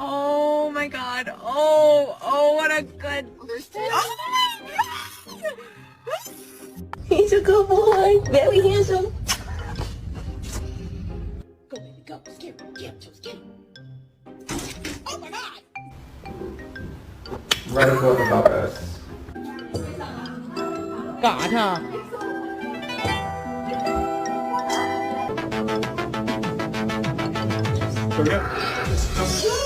Oh my god. Oh, what a good. Oh my god! He's a good boy. Very handsome. Go, baby, go. Skip, skip, skip. Oh my god! Right above about us. Cả hả? Go get.